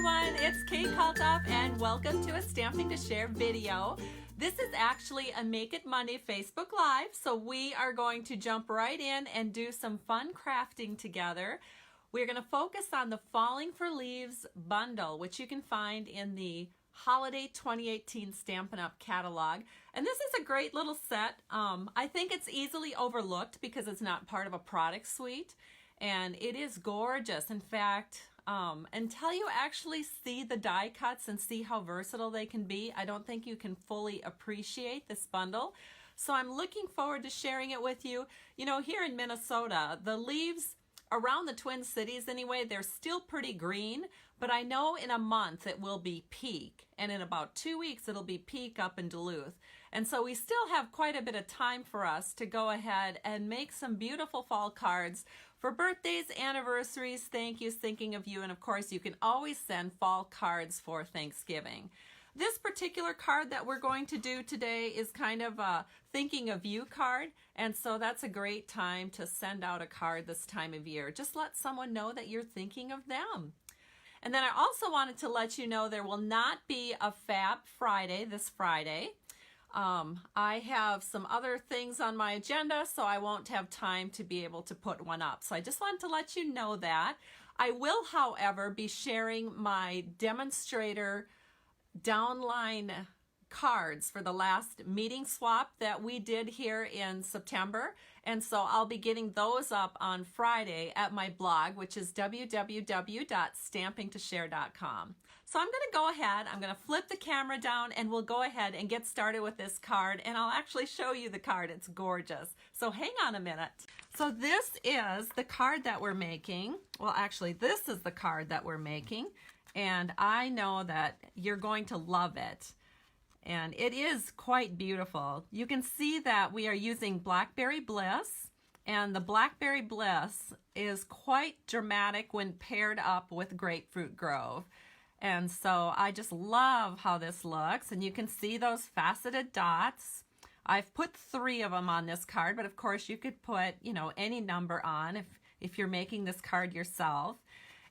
everyone, it's Kate Kalthoff and welcome to a Stamping to Share video. This is actually a Make It Monday Facebook Live, so we are going to jump right in and do some fun crafting together. We're going to focus on the Falling for Leaves bundle, which you can find in the Holiday 2018 Stampin' Up! Catalog. And this is a great little set. I think it's easily overlooked because it's not part of a product suite. And it is gorgeous. In fact, until you actually see the die cuts and see how versatile they can be, I don't think you can fully appreciate this bundle. So I'm looking forward to sharing it with you. You know, here in Minnesota, the leaves around the Twin Cities anyway, they're still pretty green, but I know in a month it will be peak, and in about 2 weeks it'll be peak up in Duluth. And so we still have quite a bit of time for us to go ahead and make some beautiful fall cards for birthdays, anniversaries, thank yous, thinking of you, and of course you can always send fall cards for Thanksgiving. This particular card that we're going to do today is kind of a thinking of you card, and so that's a great time to send out a card this time of year. Just let someone know that you're thinking of them. And then I also wanted to let you know there will not be a Fab Friday this Friday. I have some other things on my agenda, so I won't have time to be able to put one up. So I just wanted to let you know that. I will, however, be sharing my demonstrator downline cards for the last meeting swap that we did here in September, and so I'll be getting those up on Friday at my blog, which is www.stampingtoshare.com. So I'm going to go ahead, I'm going to flip the camera down, and we'll go ahead and get started with this card, and I'll actually show you the card. It's gorgeous. So hang on a minute. So this is the card that we're making. Well, actually, this is the card that we're making, and I know that you're going to love it. And it is quite beautiful. You can see that we are using Blackberry Bliss, and the Blackberry Bliss is quite dramatic when paired up with Grapefruit Grove. And so I just love how this looks, and you can see those faceted dots. I've put 3 of them on this card, but of course you could put, you know, any number on if you're making this card yourself.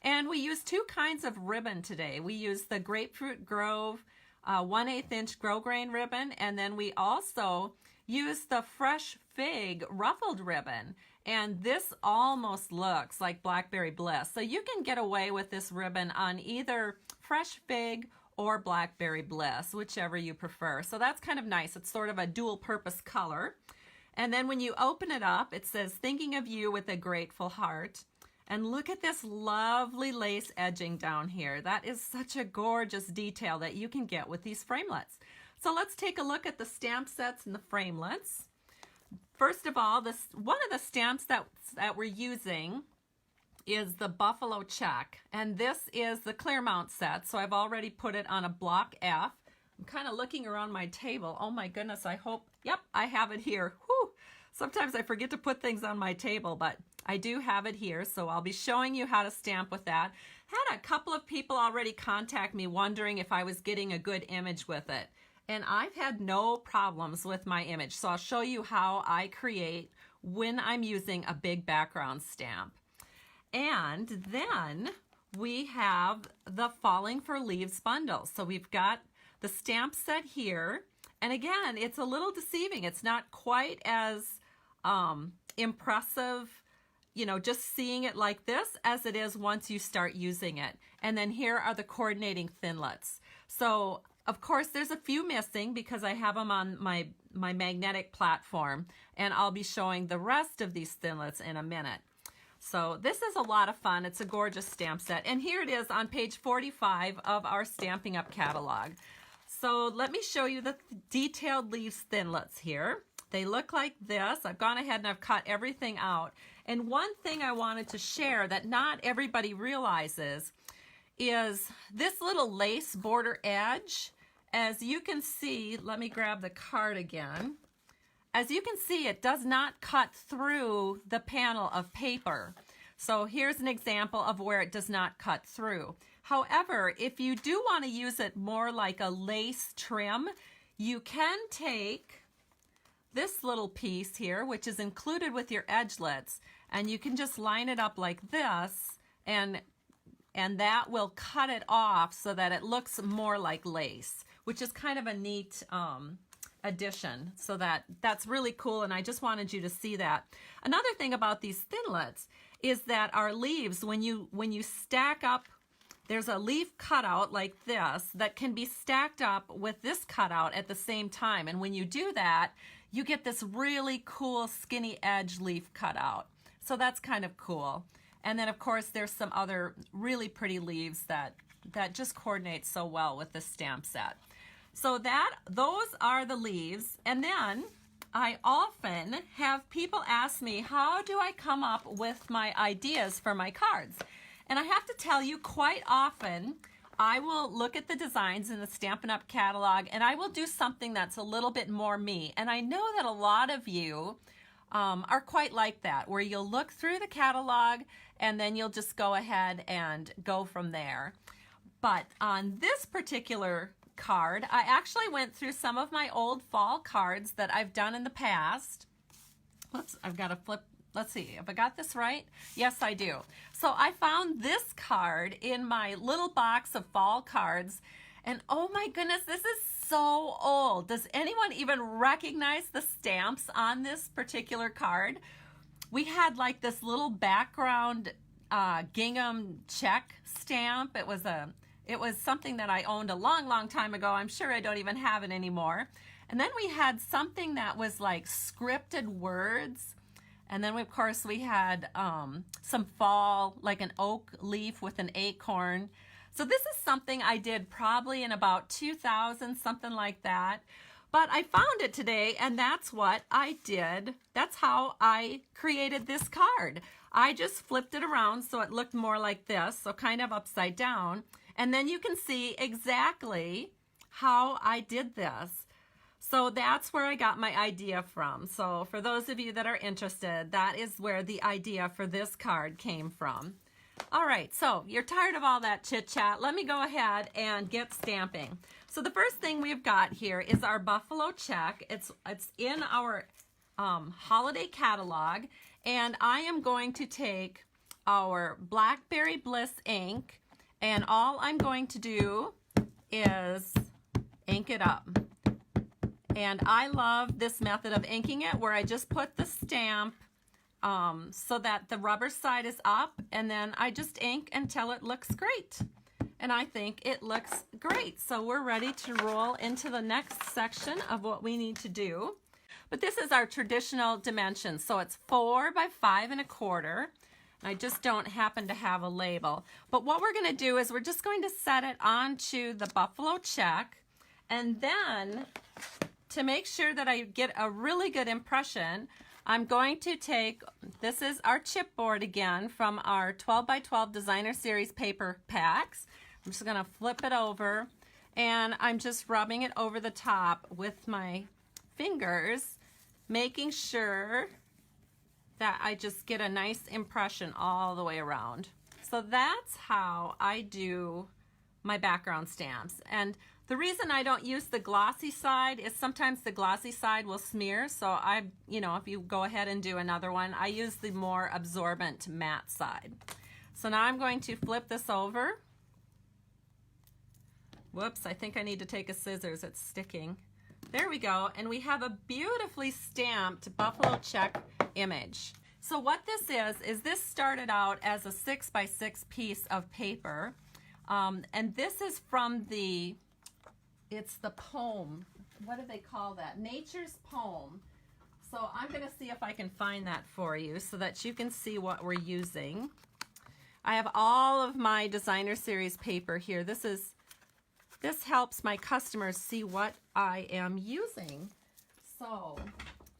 And we use 2 kinds of ribbon today. We use the Grapefruit Grove 1/8 inch grosgrain ribbon, and then we also use the Fresh Fig ruffled ribbon, and this almost looks like Blackberry Bliss. So you can get away with this ribbon on either Fresh Fig or Blackberry Bliss, whichever you prefer. So that's kind of nice. It's sort of a dual purpose color. And then when you open it up, it says thinking of you with a grateful heart. And look at this lovely lace edging down here. That is such a gorgeous detail that you can get with these framelits. So let's take a look at the stamp sets and the framelits. First of all, one of the stamps that we're using is the Buffalo Check. And this is the Clearmount set, so I've already put it on a block F. I'm kind of looking around my table. Oh my goodness, I hope, yep, I have it here. Whew. Sometimes I forget to put things on my table, but I do have it here, so I'll be showing you how to stamp with that. Had a couple of people already contact me wondering if I was getting a good image with it, and I've had no problems with my image, so I'll show you how I create when I'm using a big background stamp. And then we have the Falling for Leaves bundle. So we've got the stamp set here, and again, it's a little deceiving. It's not quite as impressive, you know, just seeing it like this as it is once you start using it. And then here are the coordinating Thinlits. So of course there's a few missing because I have them on my magnetic platform, and I'll be showing the rest of these Thinlits in a minute. So this is a lot of fun. It's a gorgeous stamp set, and here it is on page 45 of our Stamping Up catalog. So let me show you the detailed leaves Thinlits here. They look like this. I've gone ahead and I've cut everything out. And one thing I wanted to share that not everybody realizes is this little lace border edge. As you can see, let me grab the card again. As you can see, it does not cut through the panel of paper. So here's an example of where it does not cut through. However, if you do want to use it more like a lace trim, you can take this little piece here, which is included with your edgelets, and you can just line it up like this and and that will cut it off so that it looks more like lace, which is kind of a neat addition. So that's really cool, and I just wanted you to see that. Another thing about these Thinlits is that our leaves, when you stack up, there's a leaf cutout like this that can be stacked up with this cutout at the same time, and when you do that, you get this really cool skinny edge leaf cutout. So that's kind of cool. And then of course there's some other really pretty leaves that just coordinate so well with this stamp set. So those are the leaves. And then I often have people ask me, how do I come up with my ideas for my cards? And I have to tell you, quite often I will look at the designs in the Stampin' Up! Catalog, and I will do something that's a little bit more me. And I know that a lot of you are quite like that, where you'll look through the catalog and then you'll just go ahead and go from there. But on this particular card, I actually went through some of my old fall cards that I've done in the past. Whoops, I've got to flip. Let's see, have I got this right? Yes, I do. So I found this card in my little box of fall cards, and oh my goodness, this is so old. Does anyone even recognize the stamps on this particular card? We had like this little background gingham check stamp. It was something that I owned a long time ago. I'm sure I don't even have it anymore. And then we had something that was like scripted words. And then of course we had some fall, like an oak leaf with an acorn. So this is something I did probably in about 2000, something like that. But I found it today, and that's what I did. That's how I created this card. I just flipped it around so it looked more like this, so kind of upside down. And then you can see exactly how I did this. So that's where I got my idea from. So for those of you that are interested, that is where the idea for this card came from. All right, so you're tired of all that chit chat. Let me go ahead and get stamping. So the first thing we've got here is our buffalo check. It's in our holiday catalog, and I am going to take our Blackberry Bliss ink, and all I'm going to do is ink it up. And I love this method of inking it, where I just put the stamp so that the rubber side is up, and then I just ink until it looks great. And I think it looks great. So we're ready to roll into the next section of what we need to do. But this is our traditional dimensions. So it's 4 by 5 1/4. I just don't happen to have a label. But what we're going to do is we're just going to set it onto the buffalo check, and then to make sure that I get a really good impression, I'm going to take, this is our chipboard again from our 12 by 12 Designer Series paper packs. I'm just going to flip it over, and I'm just rubbing it over the top with my fingers, making sure that I just get a nice impression all the way around. So that's how I do my background stamps. And the reason I don't use the glossy side is sometimes the glossy side will smear. So if you go ahead and do another one, I use the more absorbent matte side. So now I'm going to flip this over. Whoops, I think I need to take a scissors, it's sticking. There we go, and we have a beautifully stamped buffalo check image. So what this is this started out as a 6 by 6 piece of paper, and this is from it's the poem. What do they call that? Nature's Poem. So I'm going to see if I can find that for you so that you can see what we're using. I have all of my Designer Series paper here. This helps my customers see what I am using. So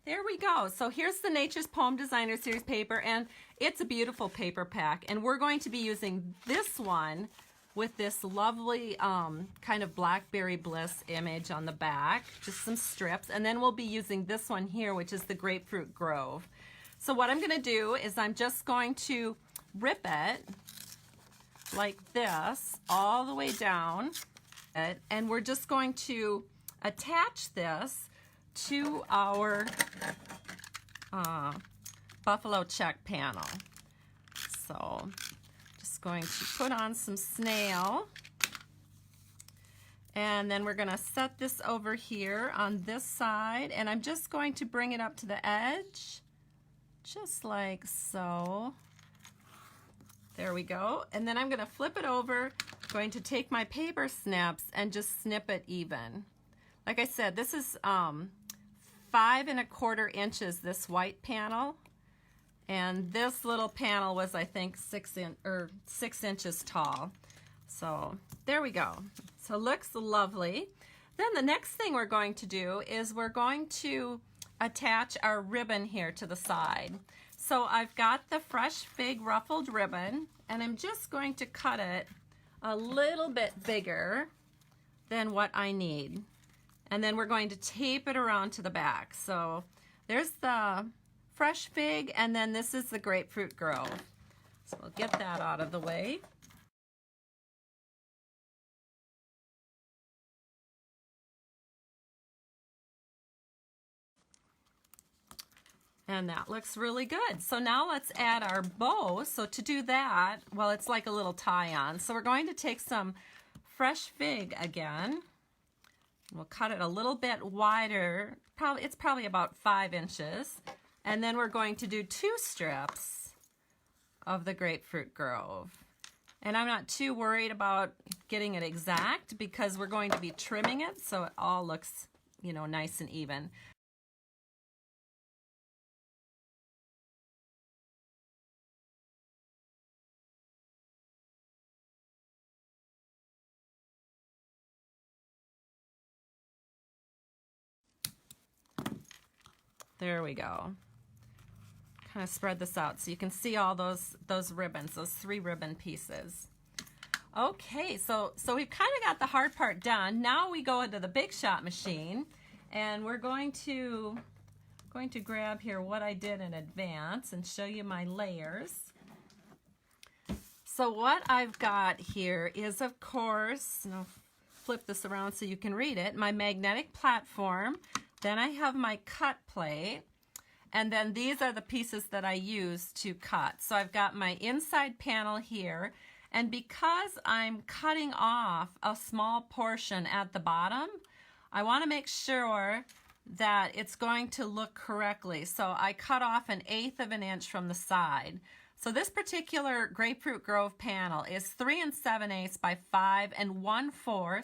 there we go. So here's the Nature's Poem Designer Series paper, and it's a beautiful paper pack. And we're going to be using this one with this lovely kind of Blackberry Bliss image on the back, just some strips. And then we'll be using this one here, which is the Grapefruit Grove. So what I'm going to do is I'm just going to rip it like this all the way down. And we're just going to attach this to our buffalo check panel. So just just going to put on some snail. And then we're going to set this over here on this side, and I'm just going to bring it up to the edge, just like so. There we go. And then I'm going to flip it over, going to take my paper snips and just snip it even. Like I said, this is 5 1/4 inches, this white panel. And this little panel was, I think, 6 inches tall. So there we go. So it looks lovely. Then the next thing we're going to do is we're going to attach our ribbon here to the side. So I've got the Fresh Fig ruffled ribbon, and I'm just going to cut it a little bit bigger than what I need. And then we're going to tape it around to the back. So there's the Fresh Fig, and then this is the Grapefruit Grove. So we'll get that out of the way. And that looks really good. So now let's add our bow. So to do that, well, it's like a little tie-on. So we're going to take some Fresh Fig again. We'll cut it a little bit wider. It's probably about 5 inches. And then we're going to do 2 strips of the Grapefruit Grove. And I'm not too worried about getting it exact because we're going to be trimming it so it all looks, you know, nice and even. There we go. Kind of spread this out so you can see all those ribbons, those 3 ribbon pieces. Okay, so we've kind of got the hard part done. Now we go into the Big Shot machine, and we're going to grab here what I did in advance and show you my layers. So what I've got here is, of course, and I'll flip this around so you can read it, my magnetic platform. Then I have my cut plate, and then these are the pieces that I use to cut. So I've got my inside panel here, and because I'm cutting off a small portion at the bottom, I want to make sure that it's going to look correctly. So I cut off 1/8 of an inch from the side. So this particular Grapefruit Grove panel is 3 7/8 by 5 1/4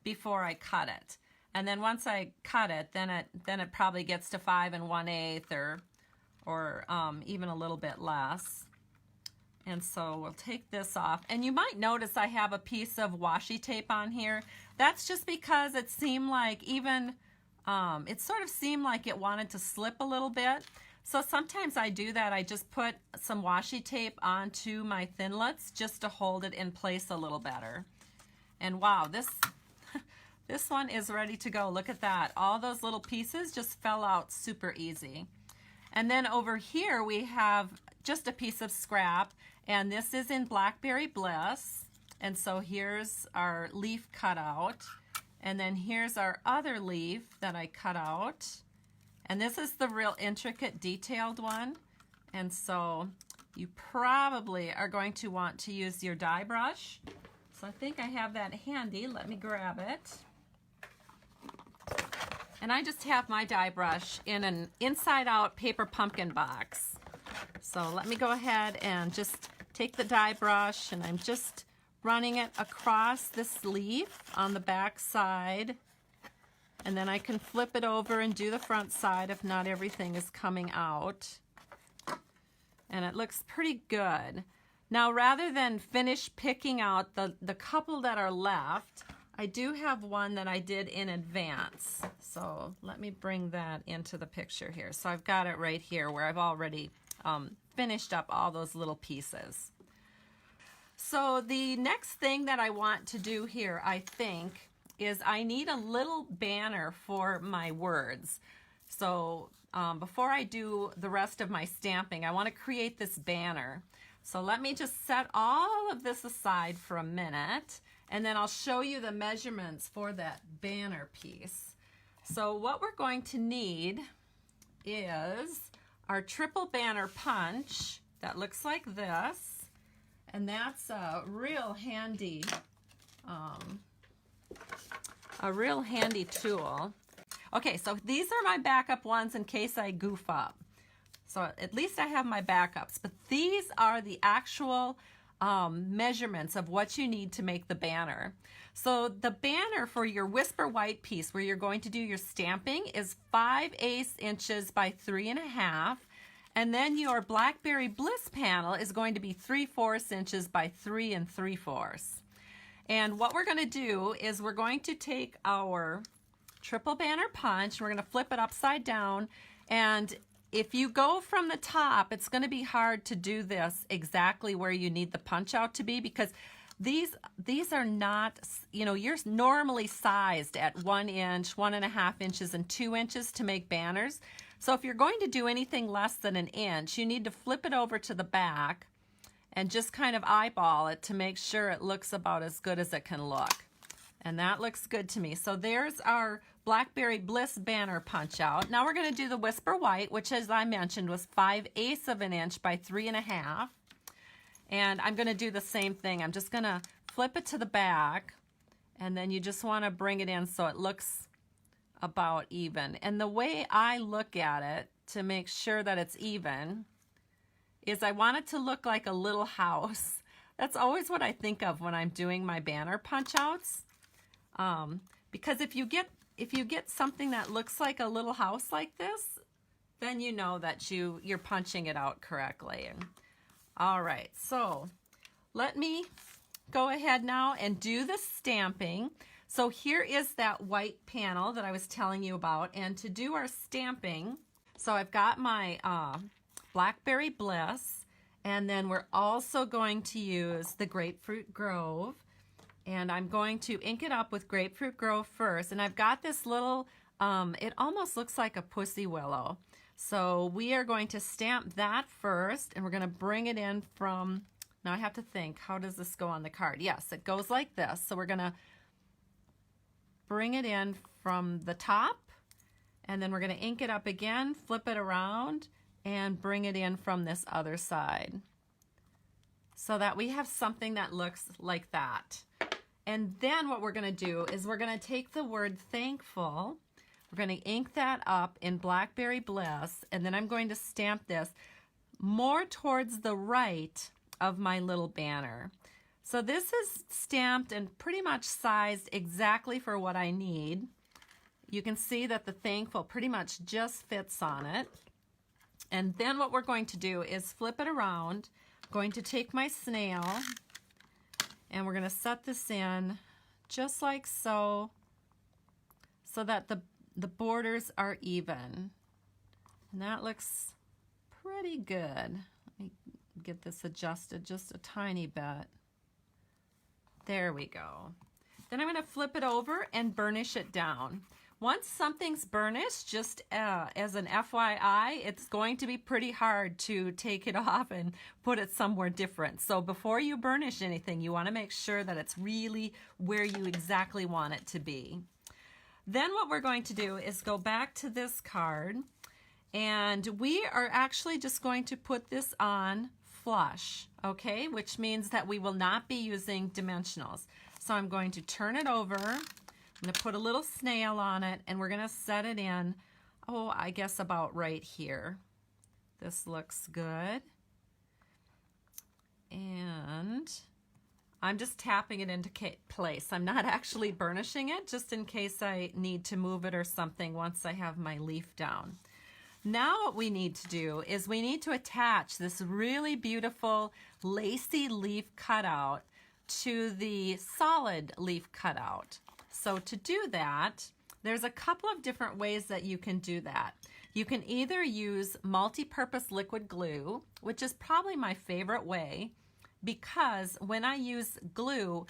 before I cut it. And then once I cut it, then it probably gets to 5 1/8 or even a little bit less. And so we'll take this off. And you might notice I have a piece of washi tape on here. That's just because it seemed like it sort of seemed like it wanted to slip a little bit. So sometimes I do that. I just put some washi tape onto my Thinlits just to hold it in place a little better. And wow, this one is ready to go. Look at that. All those little pieces just fell out super easy. And then over here we have just a piece of scrap, and this is in Blackberry Bliss. And so here's our leaf cut out. And then here's our other leaf that I cut out. And this is the real intricate detailed one. And so you probably are going to want to use your die brush. So I think I have that handy. Let me grab it. And I just have my die brush in an inside-out paper pumpkin box. So let me go ahead and just take the die brush, and I'm just running it across this leaf on the back side. And then I can flip it over and do the front side if not everything is coming out. And it looks pretty good. Now, rather than finish picking out the couple that are left, I do have one that I did in advance. So let me bring that into the picture here. So I've got it right here where I've already finished up all those little pieces. So the next thing that I want to do here, I think, is I need a little banner for my words. So before I do the rest of my stamping, I want to create this banner. So let me just set all of this aside for a minute, and then I'll show you the measurements for that banner piece. So what we're going to need is our triple banner punch that looks like this. And that's a real handy tool. Okay, so these are my backup ones in case I goof up. So at least I have my backups, but these are the actual measurements of what you need to make the banner. So the banner for your Whisper White piece where you're going to do your stamping is 5/8 inches by 3.5. And then your Blackberry Bliss panel is going to be 3/4 inches by 3 3/4. And what we're going to do is we're going to take our triple banner punch, we're going to flip it upside down, and if you go from the top, it's going to be hard to do this exactly where you need the punch out to be, because these are not, you know, you're normally sized at 1 inch, 1.5 inches, and 2 inches to make banners. So if you're going to do anything less than an inch, you need to flip it over to the back and just kind of eyeball it to make sure it looks about as good as it can look. And that looks good to me. So there's our Blackberry Bliss banner punch out. Now we're going to do the Whisper White, which, as I mentioned, was 5/8 of an inch by 3.5. And I'm going to do the same thing. I'm just going to flip it to the back, and then you just want to bring it in so it looks about even. And the way I look at it to make sure that it's even is I want it to look like a little house. That's always what I think of when I'm doing my banner punch outs. Because if you get something that looks like a little house like this, then you know that you're punching it out correctly. All right, so let me go ahead now and do the stamping. So here is that white panel that I was telling you about, and to do our stamping, so I've got my Blackberry Bliss, and then we're also going to use the Grapefruit Grove. And I'm going to ink it up with Grapefruit Grove first. And I've got this little, it almost looks like a pussy willow. So we are going to stamp that first, and we're going to bring it in from, now I have to think, how does this go on the card? Yes, it goes like this. So we're going to bring it in from the top, and then we're going to ink it up again, flip it around, and bring it in from this other side, so that we have something that looks like that. And then what we're going to do is we're going to take the word thankful, we're going to ink that up in Blackberry Bliss, and then I'm going to stamp this more towards the right of my little banner. So this is stamped and pretty much sized exactly for what I need. You can see that the thankful pretty much just fits on it. And then what we're going to do is flip it around. I'm going to take my snail, and we're going to set this in just like so, so that the borders are even. And that looks pretty good. Let me get this adjusted just a tiny bit. There we go. Then I'm going to flip it over and burnish it down. Once something's burnished, just as an FYI, it's going to be pretty hard to take it off and put it somewhere different. So before you burnish anything, you want to make sure that it's really where you exactly want it to be. Then what we're going to do is go back to this card, and we are actually just going to put this on flush, okay? Which means that we will not be using dimensionals. So I'm going to turn it over. I'm going to put a little snail on it, and we're going to set it in, oh, I guess about right here. This looks good. And I'm just tapping it into place. I'm not actually burnishing it, just in case I need to move it or something once I have my leaf down. Now what we need to do is we need to attach this really beautiful lacy leaf cutout to the solid leaf cutout. So to do that, there's a couple of different ways that you can do that. You can either use multi-purpose liquid glue, which is probably my favorite way, because when I use glue,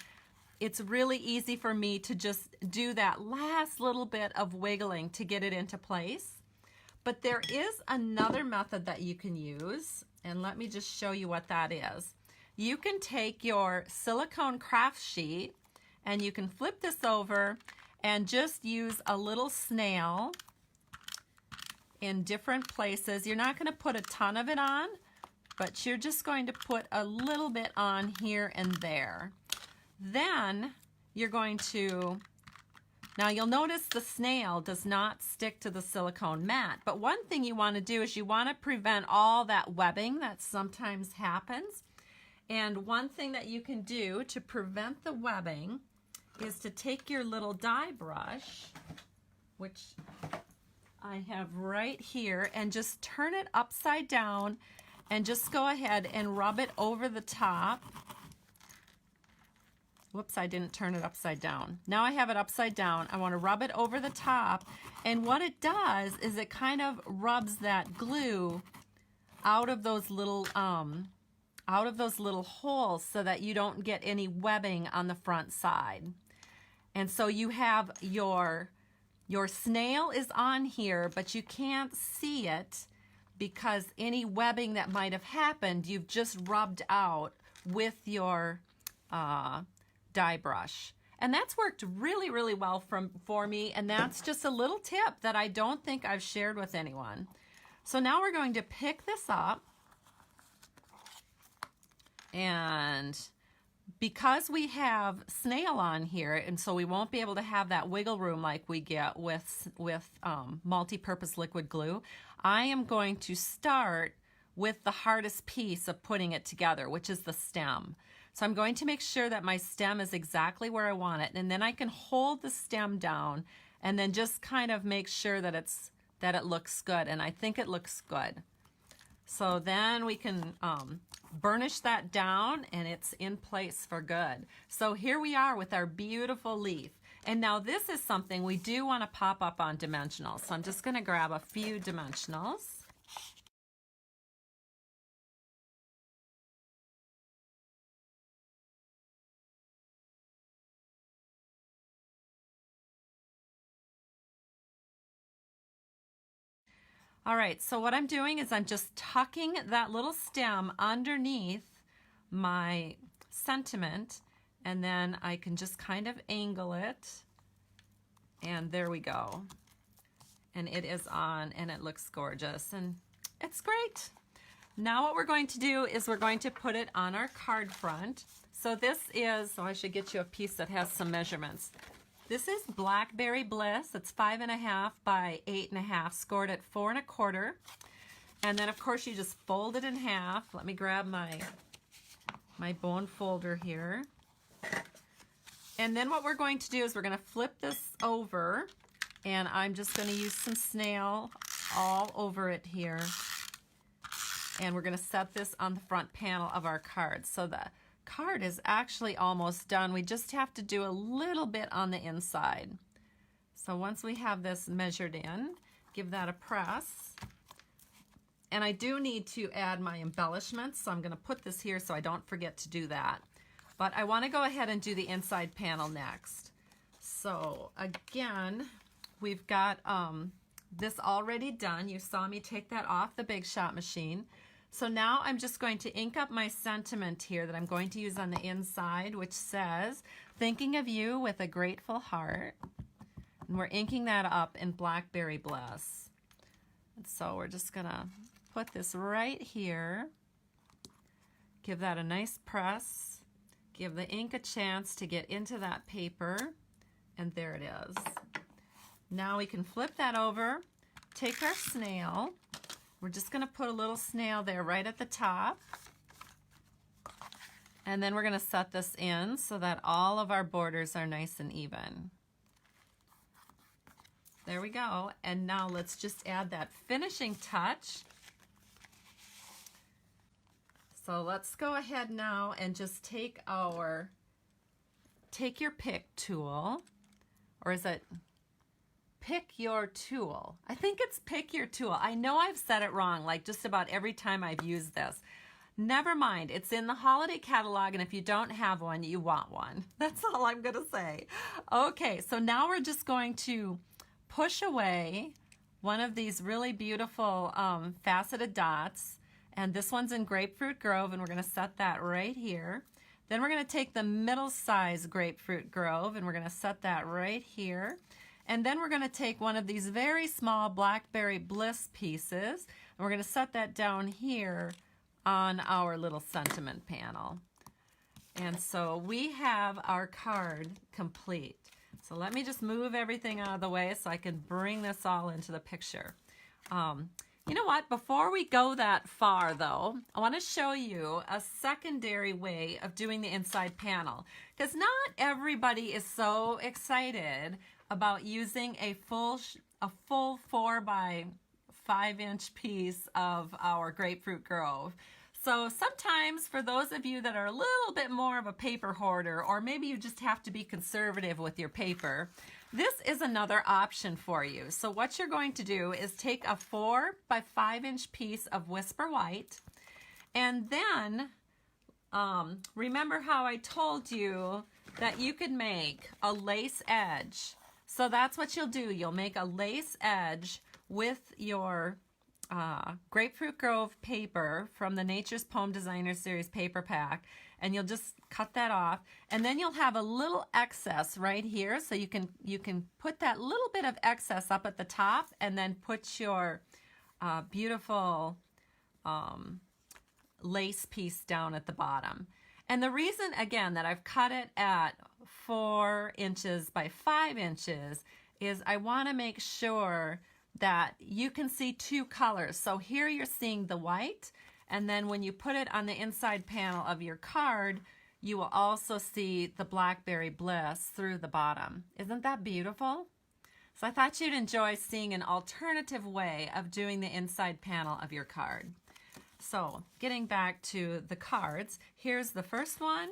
it's really easy for me to just do that last little bit of wiggling to get it into place. But there is another method that you can use, and let me just show you what that is. You can take your silicone craft sheet, and you can flip this over and just use a little snail in different places. You're not going to put a ton of it on, but you're just going to put a little bit on here and there. Then you're going to, now you'll notice the snail does not stick to the silicone mat, but one thing you want to do is you want to prevent all that webbing that sometimes happens. And one thing that you can do to prevent the webbing is to take your little die brush, which I have right here, and just turn it upside down and just go ahead and rub it over the top. Whoops, I didn't turn it upside down. Now I have it upside down. I want to rub it over the top, and what it does is it kind of rubs that glue out of those little holes so that you don't get any webbing on the front side. And so you have your snail is on here, but you can't see it because any webbing that might have happened, you've just rubbed out with your die brush. And that's worked really, really well for me, and that's just a little tip that I don't think I've shared with anyone. So now we're going to pick this up, and because we have snail on here, and so we won't be able to have that wiggle room like we get with multi-purpose liquid glue, I am going to start with the hardest piece of putting it together, which is the stem. So I'm going to make sure that my stem is exactly where I want it, and then I can hold the stem down and then just kind of make sure that it looks good, and I think it looks good. So then we can burnish that down, and it's in place for good. So here we are with our beautiful leaf. And now this is something we do want to pop up on dimensionals. So I'm just going to grab a few dimensionals. All right, so what I'm doing is I'm just tucking that little stem underneath my sentiment, and then I can just kind of angle it, and there we go. And it is on, and it looks gorgeous, and it's great. Now what we're going to do is we're going to put it on our card front. So this is, I should get you a piece that has some measurements. This is Blackberry Bliss. It's 5.5 by 8.5, scored at 4 1/4. And then of course you just fold it in half. Let me grab my bone folder here. And then what we're going to do is we're going to flip this over, and I'm just going to use some snail all over it here. And we're going to set this on the front panel of our card. So the card is actually almost done. We just have to do a little bit on the inside. So once we have this measured in, give that a press. And I do need to add my embellishments, so I'm going to put this here so I don't forget to do that. But I want to go ahead and do the inside panel next. So again, we've got this already done. You saw me take that off the Big Shot machine. So now I'm just going to ink up my sentiment here that I'm going to use on the inside, which says, "Thinking of you with a grateful heart." And we're inking that up in Blackberry Bliss. And so we're just going to put this right here. Give that a nice press. Give the ink a chance to get into that paper. And there it is. Now we can flip that over, take our snail. We're just going to put a little snail there right at the top. And then we're going to set this in so that all of our borders are nice and even. There we go. And now let's just add that finishing touch. So let's go ahead now and just take your pick tool, or is it pick your tool? I think it's pick your tool. I know I've said it wrong like just about every time I've used this. Never mind, it's in the holiday catalog, and if you don't have one, you want one. That's all I'm gonna say. Okay, so now we're just going to push away one of these really beautiful faceted dots, and this one's in Grapefruit Grove, and we're gonna set that right here. Then we're gonna take the middle size Grapefruit Grove, and we're gonna set that right here. And then we're going to take one of these very small Blackberry Bliss pieces, and we're going to set that down here on our little sentiment panel. And so we have our card complete. So let me just move everything out of the way so I can bring this all into the picture. You know what? Before we go that far, though, I want to show you a secondary way of doing the inside panel, because not everybody is so excited about using a full 4 by 5 inch piece of our Grapefruit Grove. So sometimes for those of you that are a little bit more of a paper hoarder, or maybe you just have to be conservative with your paper, this is another option for you. So what you're going to do is take a 4 by 5 inch piece of Whisper White, and then remember how I told you that you could make a lace edge. So that's what you'll do. You'll make a lace edge with your Grapefruit Grove paper from the Nature's Poem Designer Series paper pack, and you'll just cut that off, and then you'll have a little excess right here, so you can put that little bit of excess up at the top, and then put your beautiful lace piece down at the bottom. And the reason, again, that I've cut it at 4 inches by 5 inches is I want to make sure that you can see two colors. So here you're seeing the white, and then when you put it on the inside panel of your card, you will also see the Blackberry Bliss through the bottom. Isn't that beautiful? So I thought you'd enjoy seeing an alternative way of doing the inside panel of your card. So getting back to the cards, here's the first one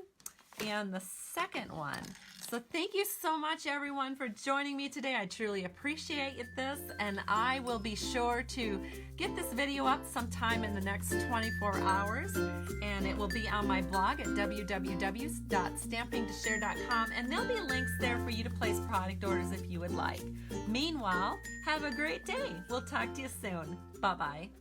and the second one. So thank you so much, everyone, for joining me today. I truly appreciate this, and I will be sure to get this video up sometime in the next 24 hours, and it will be on my blog at www.stampingtoshare.com, and there'll be links there for you to place product orders if you would like. Meanwhile, have a great day. We'll talk to you soon. Bye-bye.